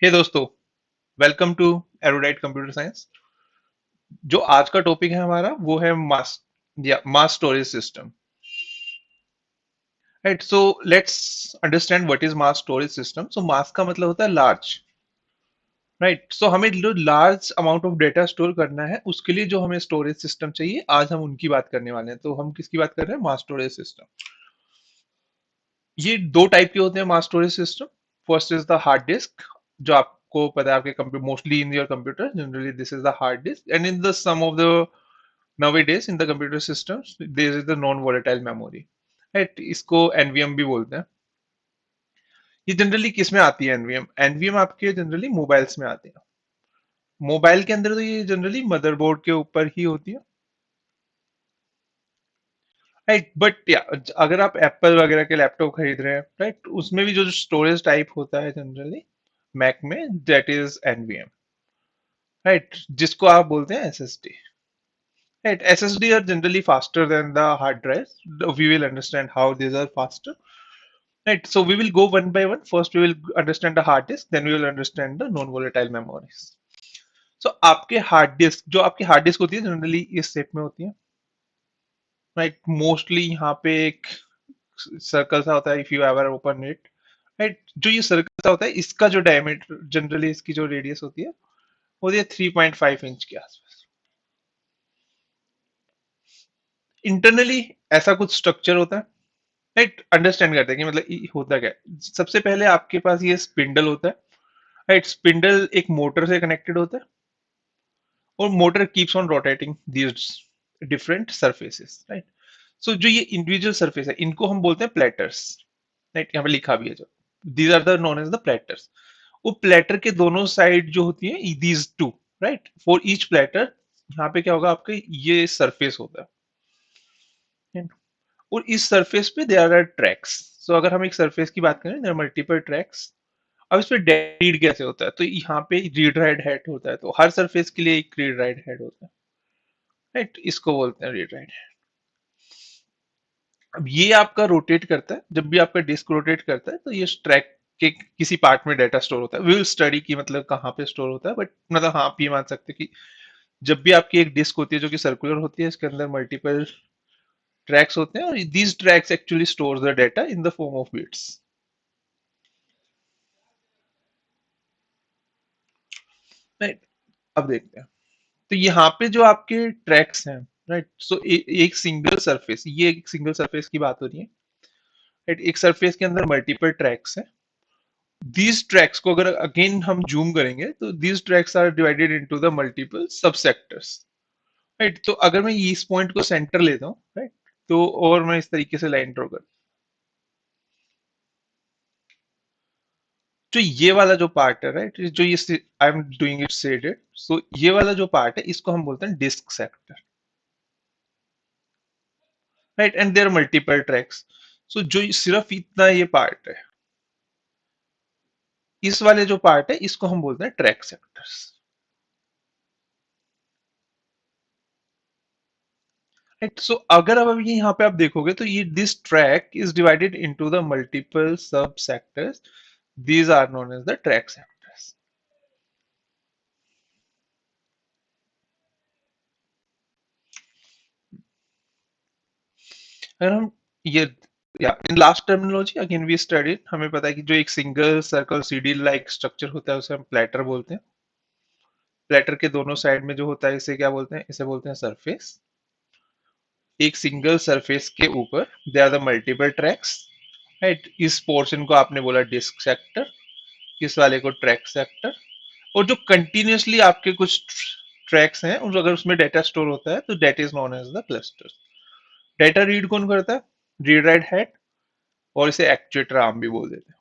हे दोस्तों, welcome to Erudite computer science. जो आज का टॉपिक है हमारा वो है mass storage system. Right, so let's understand what is mass storage system. So mass का मतलब होता है लार्ज। राइट, सो हमें जो large amount of data store करना है उसके लिए जो हमें स्टोरेज सिस्टम चाहिए, आज हम उनकी बात करने वाले हैं। तो हम किसकी बात कर रहे हैं? Mass storage system. ये दो टाइप के होते हैं mass storage system. First is the hard disk, जो आपको पता है आपके computer, mostly in your computer generally this is the hard disk, and in the some of the nowadays in the computer systems there is the non volatile memory। Right, इसको NVM भी बोलते हैं। ये जनरली किस में आती है? NVM NVM आपके जनरली मोबाइल्स में आती है। मोबाइल के अंदर तो ये जनरली मदरबोर्ड के ऊपर ही होती है। राइट, बट या अगर आप एप्पल वगैरह के लैपटॉप खरीद रहे हैं, राइट, उसमें भी जो स्टोरेज टाइप होता है जनरली मैक में, दैट इज एनवीएम। राइट, जिसको आप बोलते हैं SSD. Right, SSD are generally faster than the hard drives. We will understand how these are faster. Right, so we will go one by one. First, we will understand the hard disk, then we will understand the non-volatile memories. So आपके hard disk, जो आपकी hard disc होती है generally इस set में होती है। Right, mostly यहाँ पे एक सर्कल सा होता है, if you ever open it. Right, जो ये सर्कल सा होता है इसका जो डायमीटर जनरली, इसकी जो रेडियस होती है 3.5 इंच के आसपास। इंटरनली ऐसा कुछ स्ट्रक्चर होता है। राइट, अंडरस्टैंड करते हैं कि मतलब होता क्या है। सबसे पहले आपके पास ये स्पिंडल होता है। राइट, स्पिंडल एक मोटर से कनेक्टेड होता है, और motor keeps on rotating these different surfaces. Right, so जो ये इंडिविजुअल सरफेस है इनको हम बोलते हैं प्लेटर्स। राइट, यहाँ पे लिखा भी है जो these are the known as the platters. वो प्लेटर के दोनों साइड जो होती है these two, right, for each platter यहाँ पे क्या होगा, आपके ये सरफेस होता है। और इस सरफेस पे देयर आर ट्रैक्स। सो अगर हम एक सरफेस की बात करें, देयर आर मल्टीपल ट्रैक्स। अब इस पे रीड कैसे होता है? तो यहाँ पे रीड राइट हेड होता है, तो हर सरफेस के लिए एक रीड राइट हेड होता है। राइट, इसको बोलते हैं रीड राइट। अब ये आपका रोटेट करता है, जब भी आपका डिस्क रोटेट करता है तो ये ट्रैक के किसी पार्ट में डाटा स्टोर होता है। वी विल स्टडी की मतलब कहाँ पे स्टोर होता है, बट मतलब हाँ, आप ये मान सकते हैं कि जब भी आपकी एक डिस्क होती है जो कि सर्कुलर होती है, इसके अंदर मल्टीपल ट्रैक्स होते हैं, और these tracks actually store the data in the form of bits. Right, अब देखते हैं। तो यहाँ पे जो आपके ट्रैक्स हैं, राइट, सो एक सिंगल सरफेस, ये एक सिंगल सरफेस की बात हो रही है। राइट, एक सरफेस के अंदर मल्टीपल ट्रैक्स हैं। दीज ट्रैक्स को अगर अगेन हम जूम करेंगे तो these tracks are divided into the multiple sub sectors. Right, तो अगर मैं इस पॉइंट को सेंटर लेता हूँ, राइट, तो और मैं इस तरीके से लाइन ड्रॉ कर, तो ये वाला जो पार्ट है, राइट, जो ये I am doing it shaded, so ये वाला जो पार्ट है इसको हम बोलते हैं disk sector. Right, and there multiple tracks. So जो सिर्फ इतना ये पार्ट है, इस वाले जो पार्ट है इसको हम बोलते हैं ट्रैक सेक्टर्स। राइट, सो अगर अब अभी यहाँ पे आप देखोगे तो ये this track is divided into the multiple sub sectors. These are known as the track sectors. अगर हम ये, या in last terminology again we studied, हमें पता है कि जो एक single circle CD like structure होता है उसे हम प्लेटर बोलते हैं। प्लेटर के दोनों साइड में जो होता है इसे क्या बोलते हैं? इसे बोलते हैं सरफेस। एक सिंगल सरफेस के ऊपर they are the multiple tracks. Right, इस पोर्शन को आपने बोला डिस्क सेक्टर, इस वाले को ट्रैक सेक्टर। और जो कंटिन्यूअसली आपके कुछ ट्रैक्स हैं, और अगर उसमें डेटा स्टोर होता है तो that is known as the cluster. Data read कौन करता है? रीड राइट हेड, और इसे एक्चुएटर आर्म भी बोल देते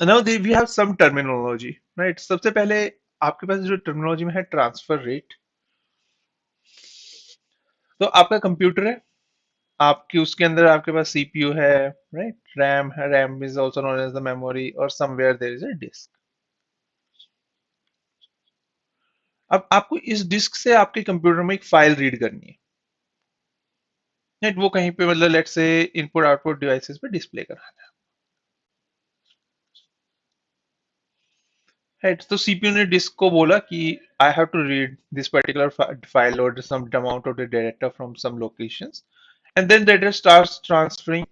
हैं। Now we have some terminology. Right, सबसे पहले आपके पास जो टर्मिनोलॉजी में है ट्रांसफर रेट। तो आपका कंप्यूटर है, आपकी उसके अंदर आपके पास सीपीयू है, राइट, रैम है, RAM is also known as the memory, और somewhere there is a disk. अब आपको इस डिस्क से आपके कंप्यूटर में एक फाइल रीड करनी है। राइट, वो कहीं पे मतलब let's say input output devices पे डिस्प्ले कराना है। राइट, तो सीपीयू ने डिस्क को बोला कि I have to read this particular file और some amount of the data from some locations, and then data starts transferring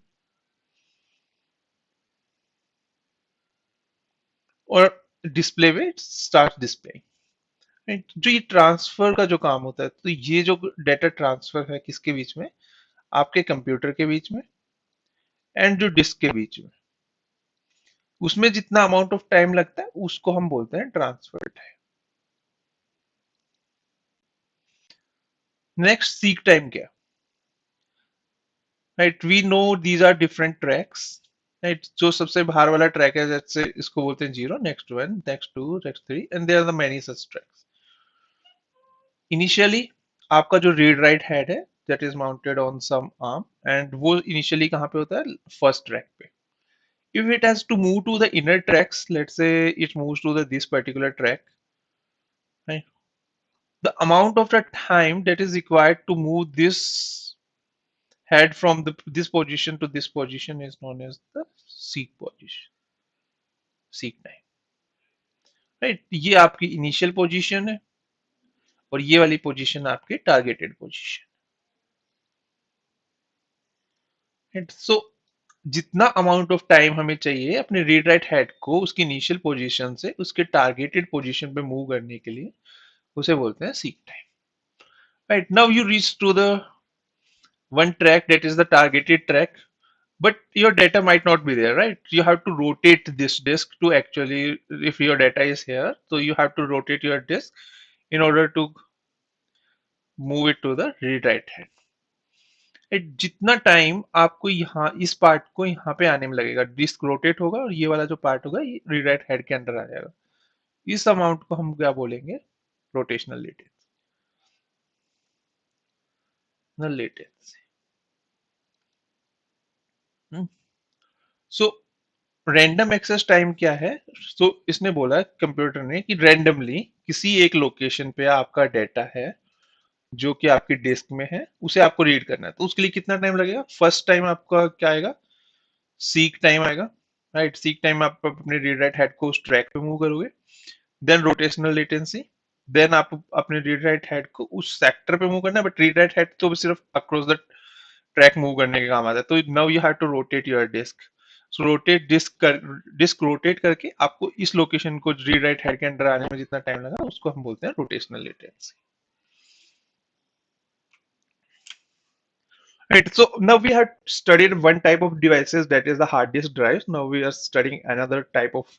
और डिस्प्ले में स्टार्ट डिस्प्ले। जो ये ट्रांसफर का जो काम होता है, तो ये जो डाटा ट्रांसफर है किसके बीच में, आपके कंप्यूटर के बीच में एंड जो डिस्क के बीच में, उसमें जितना अमाउंट ऑफ टाइम लगता है उसको हम बोलते हैं transfer time. Next seek time क्या, right, we know these are different tracks, right, जो सबसे बाहर वाला ट्रैक है जैसे इसको बोलते हैं zero, next one, next two, next three, and there are the many such tracks. Initially आपका जो रीड राइट हेड है that is mounted on some arm, and वो इनिशियली कहाँ पे होता है, फर्स्ट ट्रैक पे। If it has to move to the inner tracks, let's say it moves to this particular track, right? The amount of the time that is required to move this head from this position to this position is known as the seek position, seek time, right? ये आपकी initial position है और ये वाली position आपकी targeted position, right? सो जितना amount of time हमें चाहिए अपने रीड राइट हेड को उसकी इनिशियल पोजीशन से उसके टारगेटेड पोजीशन पे मूव करने के लिए, उसे बोलते हैं seek time. Right, now you reach to the one track that is the targeted track, but your data might not be there, right? You have to rotate this disk to actually, if your data is here, so you have to rotate your disk in order to move it to the read write head. जितना time आपको यहाँ इस part को यहाँ पे आने में लगेगा, डिस्क रोटेट होगा और ये वाला जो पार्ट होगा ये रीड राइट हेड के अंदर आ जाएगा, इस अमाउंट को हम क्या बोलेंगे, rotational latency. So random access time क्या है, सो इसने बोला कंप्यूटर ने कि रैंडमली किसी एक लोकेशन पे आपका डेटा है जो कि आपकी डिस्क में है, उसे आपको रीड करना है, तो उसके लिए कितना टाइम लगेगा, फर्स्ट टाइम आपका क्या आएगा, सीक टाइम आएगा, राइट? सीक टाइम आप अपने रीड राइट हेड को उस ट्रैक पे मूव करोगे, देन रोटेशनल लेटेंसी, देन आप अपने रीड राइट हेड को उस सेक्टर पे मूव करना है, बट रीड राइट हेड तो सिर्फ अक्रॉस द ट्रैक मूव करने के काम आता है, तो now you have to rotate your disk. So rotate disk rotate करके आपको इस लोकेशन को रीड राइट हेड के अंदर आने में जितना टाइम लगा उसको हम बोलते हैं rotational latency. Right, so now we have studied one type of devices, that is the hard disk drives. Now we are studying another type of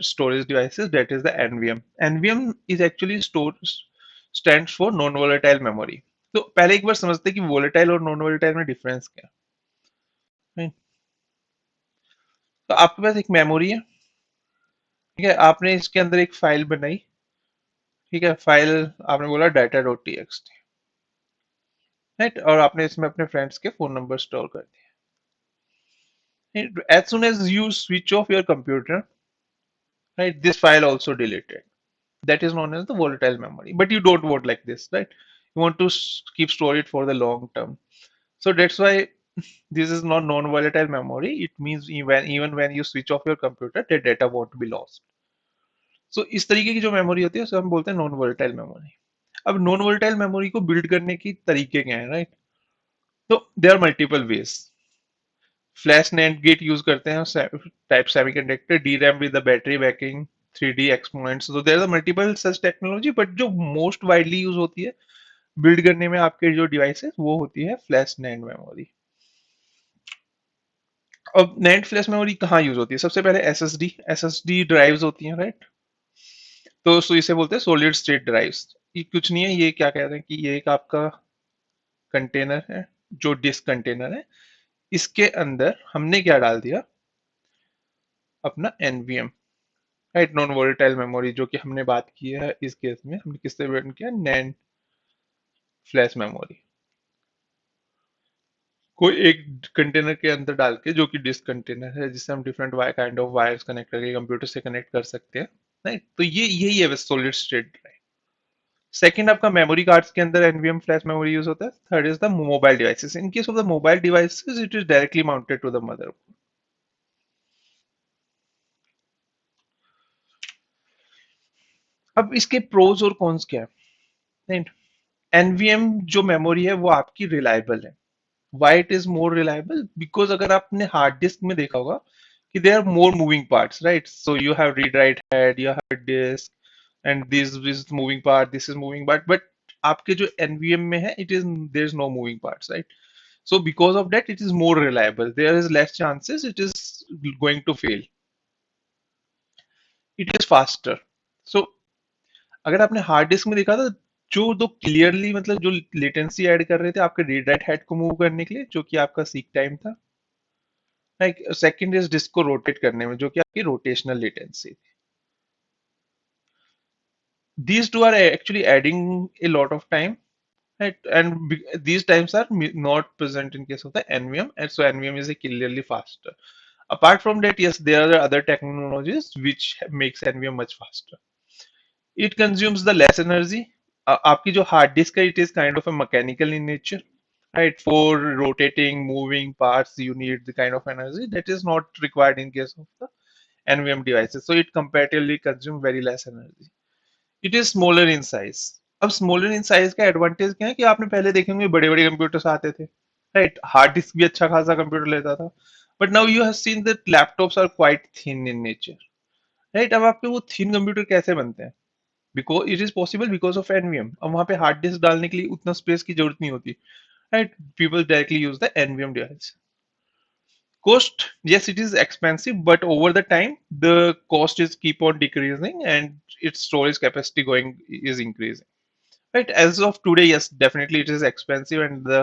storage devices, that is the NVM. NVM is actually stands for non volatile memory. तो पहले एक बार समझते हैं कि volatile और non volatile में difference क्या है। तो आपके पास एक मेमोरी है, ठीक है, आपने इसके अंदर एक फाइल बनाई, ठीक है, फाइल आपने बोला data dot T x T, right, और आपने इसमें अपने फ्रेंड्स के फोन नंबर स्टोर कर दिए। As soon as you switch off your computer, right, this file also deleted, that is known as the volatile memory, but you don't want like this, right? You want to keep store it for the long term, so that's why this is not non-volatile memory. It means even when you switch off your computer the data won't be lost. So इस तरीके की जो memory होती है उसे हम बोलते हैं नॉन वोलेटाइल मेमोरी। अब नॉन वोलेटाइल मेमोरी को बिल्ड करने की तरीके क्या है, राइट? तो there are multiple ways. Flash net gate use करते हैं, type semiconductor, DRAM with the battery backing, 3D exponents, तो there are multiple such technology, but जो मोस्ट वाइडली यूज होती है बिल्ड करने में आपके जो डिवाइस है वो होती है फ्लैश नेट मेमोरी। अब नेट फ्लैश मेमोरी कहाँ यूज होती है, सबसे पहले एसएसडी ड्राइव्स होती हैं, राइट? तो इसे बोलते हैं सॉलिड स्टेट ड्राइव्स। ये कुछ नहीं है, ये क्या कहते हैं कि ये एक आपका कंटेनर है, जो डिस्क कंटेनर है, इसके अंदर हमने क्या डाल दिया, अपना NVM, right, non volatile memory, जो कि हमने बात की है इस केस में हमने किससे ब्लेंड किया, नैंड फ्लैश मेमोरी को एक कंटेनर के अंदर डाल के, जो कि डिस्क कंटेनर है, जिससे हम different kind of wires connect करके कंप्यूटर से कनेक्ट कर सकते हैं, राइट? तो ये यही है सॉलिड स्टेट ड्राइव। सेकंड आपका मेमोरी कार्ड्स के अंदर एनवीएम फ्लैश मेमोरी यूज होता है। Third is the mobile devices. In case of the mobile devices it is directly mounted to the motherboard. अब इसके प्रोज और कॉन्स क्या है, राइट? एनवीएम जो मेमोरी है वो आपकी रिलायबल है। Why it is more reliable? Because अगर आपने हार्ड डिस्क में देखा होगा कि there are more moving parts, right? So you have read write head, you have disk, and this is moving part, this is moving part, but आपके जो NVM में है it is there is no moving parts, right? So because of that, it is more reliable. There is less chances it is going to fail. It is faster. So अगर आपने hard disk में देखा था, जो दो clearly मतलब जो latency add कर रहे थे आपके रीड राइट हेड को मूव करने के लिए, जो कि आपका सीक टाइम था, लाइक सेकंड इज डिस्क को रोटेट करने में, जो कि आपकी rotational latency. These two are actually adding a lot of time, right? And these times are not present in case of the NVM, and so NVM is a clearly faster. Apart from that, yes, there are other technologies which makes NVM much faster. It consumes the less energy. आपकी जो hard disk है, it is kind of a mechanical in nature, right? For rotating, moving parts, you need the kind of energy that is not required in case of the NVM devices. So it comparatively consumes very less energy. It is smaller in size. अब smaller in size का advantage क्या है कि आपने पहले देखे होंगे बड़े बड़े कंप्यूटर्स आते थे, राइट? हार्ड डिस्क भी अच्छा खासा कंप्यूटर लेता था, but now you have seen that laptops are quite thin in nature, right? अब आपके वो थिन कंप्यूटर कैसे बनते हैं? Because it is possible because of NVM. अब वहां पे हार्ड डिस्क डालने के लिए उतना स्पेस की जरूरत नहीं होती, right? People directly use the NVM device. Cost, yes, it is expensive, but over the time, the cost is keep on decreasing and its storage capacity going is increasing. Right? As of today, yes, definitely it is expensive and the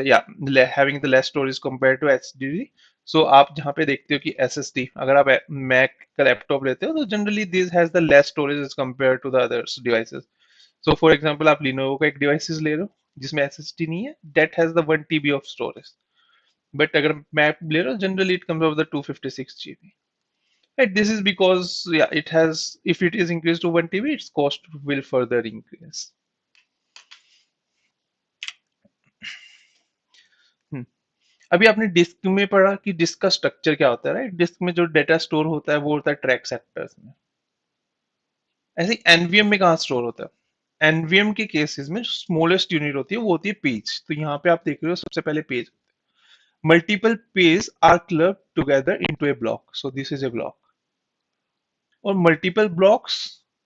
yeah having the less storage compared to HDD. So आप जहाँ पे देखते हो कि SSD, अगर आप Mac का laptop लेते हो तो generally this has the less storage as compared to the other devices. So for example आप Lenovo का एक डिवाइसेस ले लो जिसमें SSD नहीं है, that has the 1 TB of storage. But अगर Mac ले लो generally it comes over the 256 GB. Right, this is because yeah it has, if it is increased to 1 TB its cost will further increase. हम्म, अभी आपने disc में पढ़ा कि disc का structure क्या होता है, राइट? डिस्क में जो डेटा स्टोर होता है वो होता है ट्रैक सेक्टर्स में। ऐसे एनवीएम में कहाँ स्टोर होता है? एनवीएम के केसेस में स्मॉलेस्ट यूनिट होती है वो होती है पेज। तो यहाँ पे आप देख रहे हो सबसे पहले page, multiple page are club together into a block, so this is a block, और multiple blocks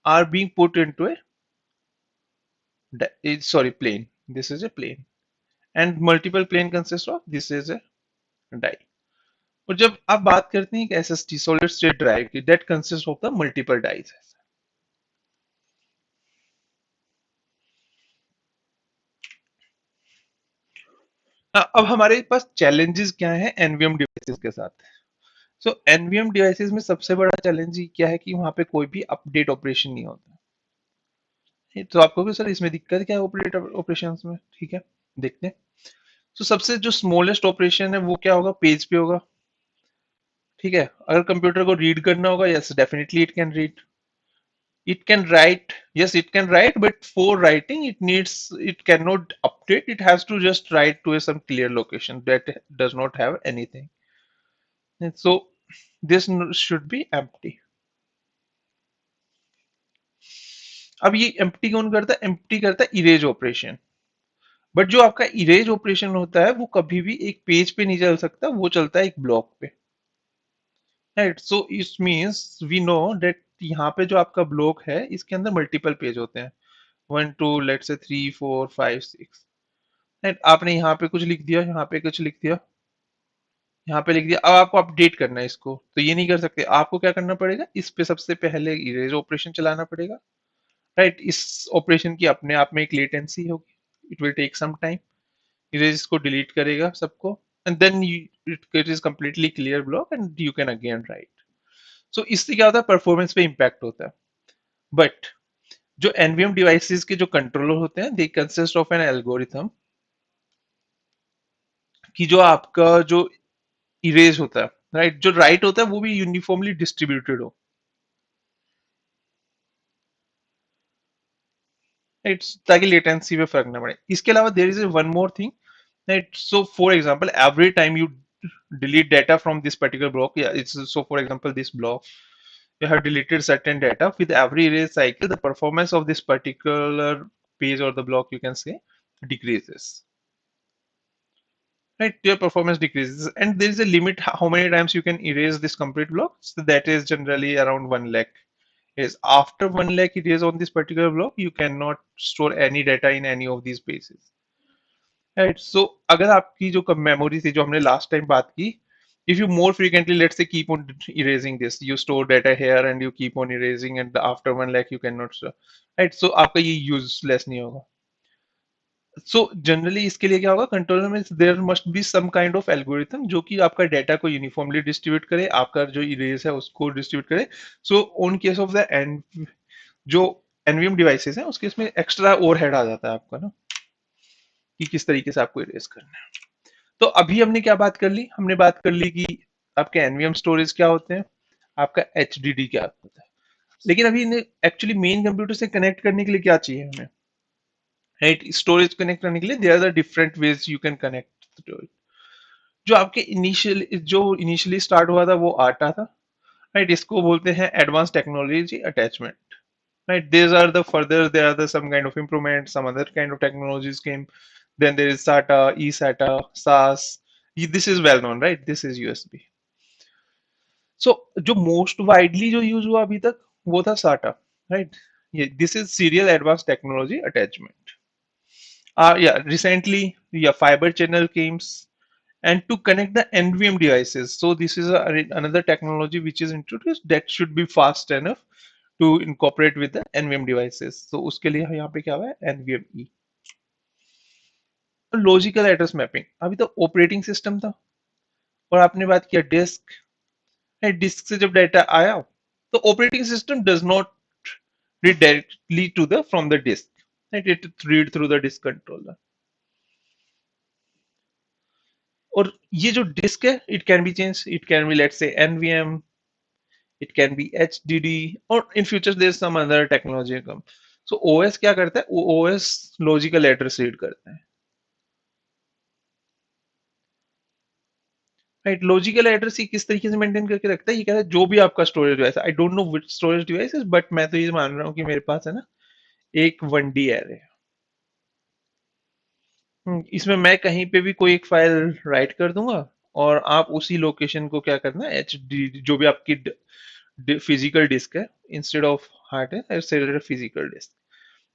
are being put into a sorry plane, this is a plane, and multiple plane consists of, this is a die. और जब आप बात करते हैं एक SSD solid state drive की, that consist of the multiple dies. अब हमारे पास चैलेंजेस क्या है एनवीएम डिवाइसेस के साथ? सो एनवीएम डिवाइसेस में सबसे बड़ा चैलेंज क्या है कि वहां पे कोई भी अपडेट ऑपरेशन नहीं होता है। तो आपको भी सर इसमें दिक्कत क्या है अपडेट ऑपरेशन में? ठीक है, देखते हैं। तो सबसे जो स्मॉलेस्ट ऑपरेशन है वो क्या होगा? पेज पे होगा, ठीक है? अगर कंप्यूटर को रीड करना होगा, yes definitely it can read, it can write, yes it can write, but for writing it needs, it cannot update, it has to just write to some clear location that does not have anything. And so this should be empty. अब ये empty कौन करता है? empty करता है erase operation. But जो आपका erase operation होता है वो कभी भी एक पेज पे नहीं चल सकता, वो चलता है एक ब्लॉक पे, right? So it means we know that यहाँ पे जो आपका ब्लॉक है इसके अंदर मल्टीपल पेज होते हैं, 1 2 लेट्स से 3 4 5 6, राइट? आपने यहाँ पे कुछ लिख दिया, यहाँ पे कुछ लिख दिया, यहाँ पे लिख दिया, अब आपको अपडेट करना है इसको, तो ये नहीं कर सकते। आपको क्या करना पड़ेगा? इस पे सबसे पहले इरेज ऑपरेशन चलाना पड़ेगा, राइट? इस ऑपरेशन की अपने आप में एक लेटेंसी होगी, it will take some time. Erase इसको डिलीट करेगा सबको, and then it is completely clear block and you can again write. So इससे क्या होता है? परफॉर्मेंस पे इम्पैक्ट होता है। बट जो एनवीएम डिवाइसेस के जो कंट्रोलर होते हैं, they consist of an algorithm, कि जो आपका जो इरेज होता है, राइट, जो राइट होता है वो भी यूनिफॉर्मली डिस्ट्रीब्यूटेड हो, राइट? ताकि लेटेंसी में फर्क ना पड़े। इसके अलावा there is one more thing, right? So for example every time you delete data from this particular block, yeah, it's so for example this block, you have deleted certain data. With every erase cycle, the performance of this particular page or the block, you can say, decreases. Right, your performance decreases, and there is a limit how many times you can erase this complete block. So that is generally around 1 lakh. Is after 1 lakh erase on this particular block, you cannot store any data in any of these spaces. Right so अगर आपकी जो memory थी जो हमने last time बात की if you more frequently let's say keep on erasing this you store data here and you keep on erasing and after 1 lakh you can not right so आपका ये यूजलेस नहीं होगा सो जनरली इसके लिए क्या होगा कंट्रोलर में there must be some kind of algorithm जो कि आपका डाटा को यूनिफॉर्मली डिस्ट्रीब्यूट करे आपका जो इरेज है उसको डिस्ट्रीब्यूट करे so on case of the end जो एनवीएम डिवाइसेस हैं उसके इसमें एक्स्ट्रा ओवरहेड आ जाता है आपका ना कि किस तरीके से आपको इरेज करना है तो अभी हमने क्या बात कर ली हमने बात कर ली कि आपके एनवीएम स्टोरेज क्या होते हैं आपका एचडीडी क्या होता है लेकिन अभी इन्हें एक्चुअली मेन कंप्यूटर से कनेक्ट करने के लिए क्या चाहिए हमें राइट स्टोरेज कनेक्ट करने के लिए there are the different ways you can connect to it जो आपके इनिशियली स्टार्ट हुआ था वो आटा था राइट इसको बोलते हैं advance technology attachment right these are the further there are the some kind of improvement some other kind of technologies came then there is SATA eSATA SAS this is well known right this is USB so जो most widely जो use हुआ अभी तक वो था SATA right ये this is serial advanced technology attachment yeah recently yeah fiber channel came and to connect the NVM devices so this is another technology which is introduced that should be fast enough to incorporate with the NVM devices. So उसके लिए यहाँ पे क्या हुआ है NVMe. Logical address mapping अभी तो operating system था और आपने बात किया डिस्क डिस्क से जब डाटा आया तो operating system does not read directly to the from the disk it read through the disk controller और ये जो डिस्क है it can be change it can be let's say NVM it can be HDD or in future there's some other technology come so OS क्या करता है OS logical address read करता है right logical address ही किस तरीके से maintain करके रखता है ये कहता है जो भी आपका storage device I don't know which storage device but मैं तो ये मान रहा हूँ कि मेरे पास है ना एक 1D एरे है इसमें मैं कहीं पे भी कोई एक फाइल राइट कर दूंगा और आप उसी लोकेशन को क्या करना है HD जो भी आपकी फिजिकल डिस्क है इंस्टेड ऑफ हार्ड है physical disk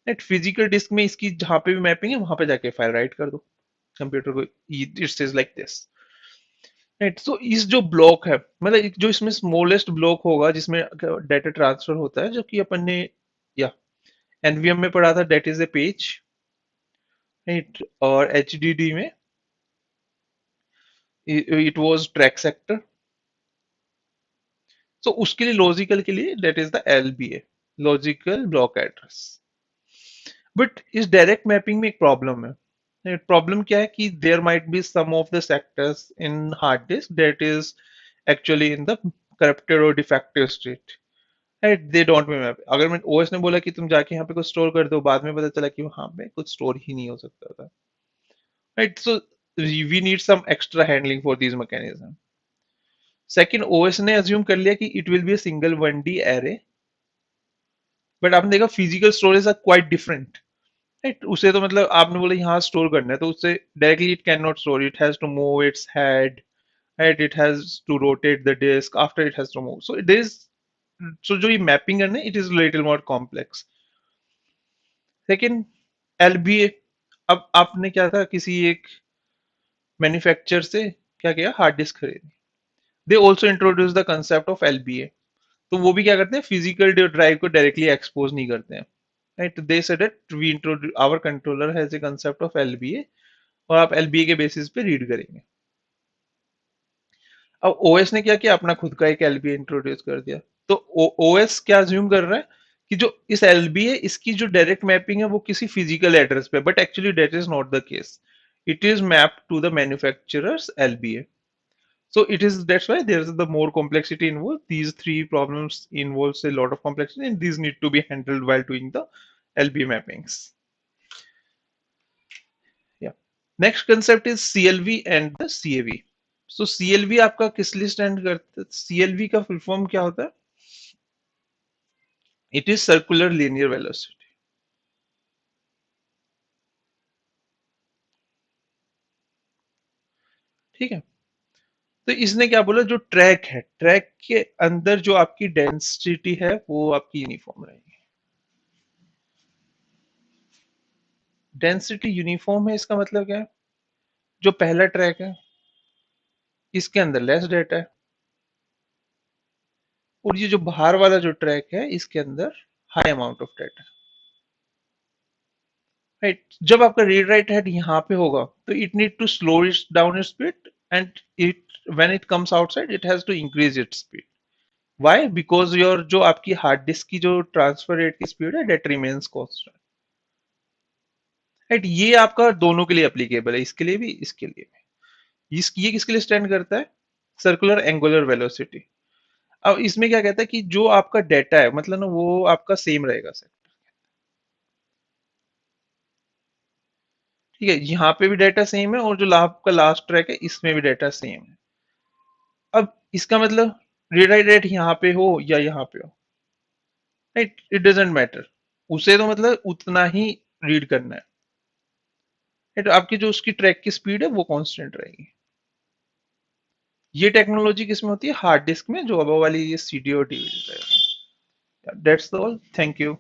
right physical disk में इसकी जहां पे भी मैपिंग है वहां पे जाके फाइल राइट कर दो कंप्यूटर को it is like this right so इस जो ब्लॉक है मतलब जो इसमें स्मॉलेस्ट ब्लॉक होगा जिसमें डाटा ट्रांसफर होता है जो कि अपन ने या एनवीएम में पढ़ा था that is a page right और एचडीडी में it was track sector so उसके लिए लॉजिकल के लिए that is the LBA logical block address but इस डायरेक्ट मैपिंग में एक प्रॉब्लम है प्रॉब्लम क्या है कि there might be some of the sectors in hard disk that is actually in the corrupted और defective state right they don't be map अगर मैं ओएस ने बोला कि तुम जाके यहाँ पे कुछ स्टोर कर दो बाद में पता चला कि वहां पे कुछ स्टोर ही नहीं हो सकता था right so we need some extra handling for these mechanism second OS ने अज्यूम कर लिया कि it will be a single 1D array but आपने देखा physical storage are quite different right उसे तो मतलब आपने बोला यहाँ स्टोर करना है तो उससे directly it can not store it has to move its head right it has to rotate the disk after it has to move so it is so जो ये मैपिंग है ना it is little more complex second LBA अब आपने क्या था किसी एक मैन्युफैक्चर से क्या किया हार्ड डिस्क खरीदी they also introduce the concept of LBA तो वो भी क्या करते हैं फिजिकल ड्राइव को डायरेक्टली एक्सपोज नहीं करते हैं right they said that we introduce our controller has a concept of LBA और आप एलबीए के बेसिस पे रीड करेंगे अब ओएस ने क्या किया अपना खुद का एक एलबीए इंट्रोड्यूस कर दिया तो ओएस क्या अज्यूम कर रहा है कि जो इस एलबीए इसकी जो डायरेक्ट मैपिंग है वो किसी फिजिकल एड्रेस पे but actually that is not the case it is mapped to the manufacturers LBA so it is that's why there's the more complexity involved these three problems involves a lot of complexity and these need to be handled while doing the lb mappings yeah next concept is clv and the cav so clv आपका किस लिए stand करता है clv का full form क्या होता है it is circular linear velocity. ठीक है। तो इसने क्या बोला, जो ट्रैक है, ट्रैक के अंदर जो आपकी डेंसिटी है वो आपकी यूनिफॉर्म रहेगी। डेंसिटी यूनिफॉर्म है, इसका मतलब क्या है, जो पहला ट्रैक है इसके अंदर लेस डेटा है, और ये जो बाहर वाला जो ट्रैक है इसके अंदर high amount of data. Right, जब आपका रीड राइट हेड यहाँ पे होगा तो it need to slow it down its speed, and it when it comes outside it has to increase its speed. Why? Because your जो आपकी hard disk की जो ट्रांसफर रेट की स्पीड है डेट रिमेन्स कांस्टेंट। राइट, ये आपका दोनों के लिए एप्लीकेबल है, इसके लिए भी इसके लिए भी। ये किसके लिए स्टैंड करता है? Circular angular velocity. अब इसमें क्या कहता है कि जो आपका डेटा है मतलब ना वो आपका सेम रहेगा सर। ठीक है, यहाँ पे भी डेटा सेम है, और जो आपका लास्ट ट्रैक है इसमें भी डेटा सेम है। अब इसका मतलब रीड राइट रेट यहाँ पे हो या यहाँ पे हो, राइट, इट डजेंट मैटर, उसे तो मतलब उतना ही रीड करना है। राइट, आपकी जो उसकी ट्रैक की स्पीड है वो कांस्टेंट रहेगी। ये टेक्नोलॉजी किसमें होती है? हार्ड डिस्क में, जो अब वाली ये सीडी और डीवीडी रहेगा। That's all, thank you.